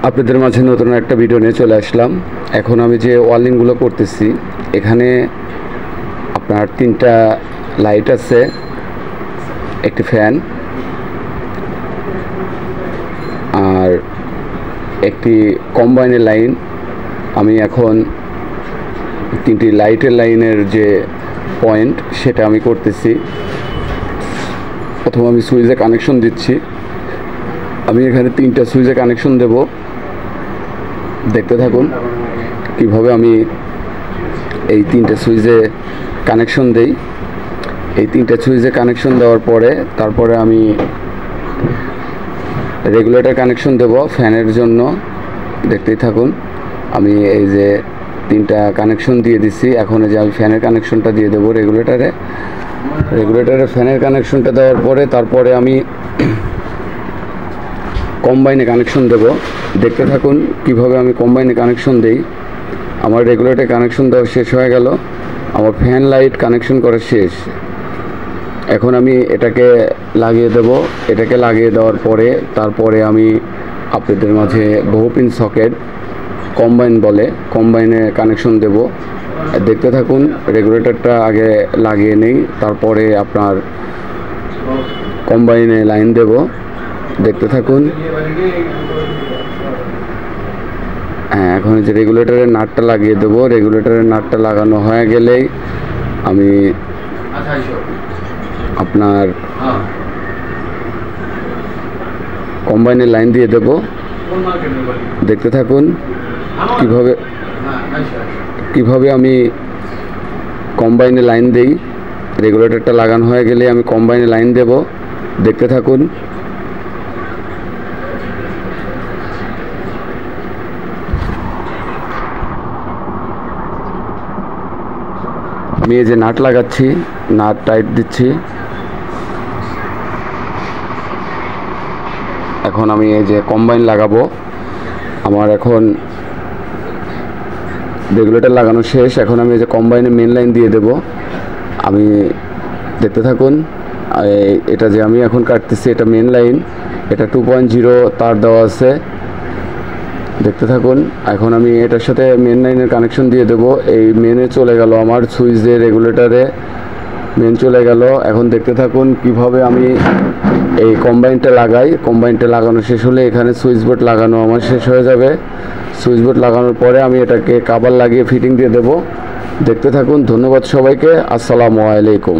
আপনাদের মাঝে নতুন একটা ভিডিও নিয়ে চলে আসলাম। এখন আমি যে ওয়ার্লিংগুলো করতেছি, এখানে আপনার 3টা লাইট আছে, একটি ফ্যান আর একটি কম্বাইনের লাইন। আমি এখন 3টি লাইটের লাইনের যে পয়েন্ট সেটা আমি করতেছি। প্রথমে আমি সুইচে কানেকশন দিচ্ছি। আমি এখানে 3টা সুইচে কানেকশন দেব, দেখতে থাকুন কিভাবে আমি এই 3টে সুইচে কানেকশন দেই। এই 3টে সুইচে কানেকশন দেওয়ার পরে তারপরে আমি রেগুলেটর কানেকশন দেব ফ্যানের জন্য, দেখতেই থাকুন। আমি এই যে 3টা কানেকশন দিয়ে দিচ্ছি। এখন এই যে আমি ফ্যানের কানেকশনটা দিয়ে দেবো রেগুলেটরে ফ্যানের কানেকশনটা দেওয়ার পরে তারপরে আমি কম্বাইনে কানেকশন দেব, দেখতে থাকুন কিভাবে আমি কম্বাইনে কানেকশন দেই। আমার রেগুলেটরে কানেকশন দেওয়া শেষ হয়ে গেল, আমার ফ্যান লাইট কানেকশন করা শেষ। এখন আমি এটাকে লাগিয়ে দেব। এটাকে লাগিয়ে দেওয়ার পরে তারপরে আমি আপনাদের মাঝে বহুপিন সকেট কম্বাইন বলে, কম্বাইনে কানেকশন দেব, দেখতে থাকুন। রেগুলেটরটা আগে লাগিয়ে নেই, তারপরে আপনার কম্বাইনে লাইন দেব, দেখতে থাকুন। হ্যাঁ, এখন যে রেগুলেটরের নাটটা লাগিয়ে দেব। রেগুলেটরের নাটটা লাগানো হয়ে গেলেই আমি আপনার কম্বাইনের লাইন দিয়ে দেব, দেখতে থাকুন কিভাবে আমি কম্বাইনে লাইন দেই। রেগুলেটরটা লাগানো হয়ে গেলে আমি কম্বাইনে লাইন দেব, দেখতে থাকুন। আমি এই যে নাট লাগাচ্ছি, নাট টাইট দিচ্ছি। এখন আমি এই যে কম্বাইন লাগাবো। আমার এখন রেগুলেটর লাগানো শেষ। এখন আমি এই যে কম্বাইনে মেন লাইন দিয়ে দেব, আমি দেখতে থাকুন। এটা যে আমি এখন কাটতেছি এটা মেন লাইন, এটা 2.0 তার দেওয়া আছে, দেখতে থাকুন। এখন আমি এটার সাথে মেন লাইনের কানেকশন দিয়ে দেব। এই মেনে চলে গেল আমার সুইচে, রেগুলেটরে মেন চলে গেল। এখন দেখতে থাকুন কিভাবে আমি এই কম্বাইনটা লাগাই। কম্বাইনটা লাগানো শেষ হলে এখানে সুইচ বোর্ড লাগানো আমার শেষ হয়ে যাবে। সুইচ বোর্ড লাগানোর পরে আমি এটাকে কাভার লাগিয়ে ফিটিং দিয়ে দেব, দেখতে থাকুন। ধন্যবাদ সবাইকে। আসসালামু আলাইকুম।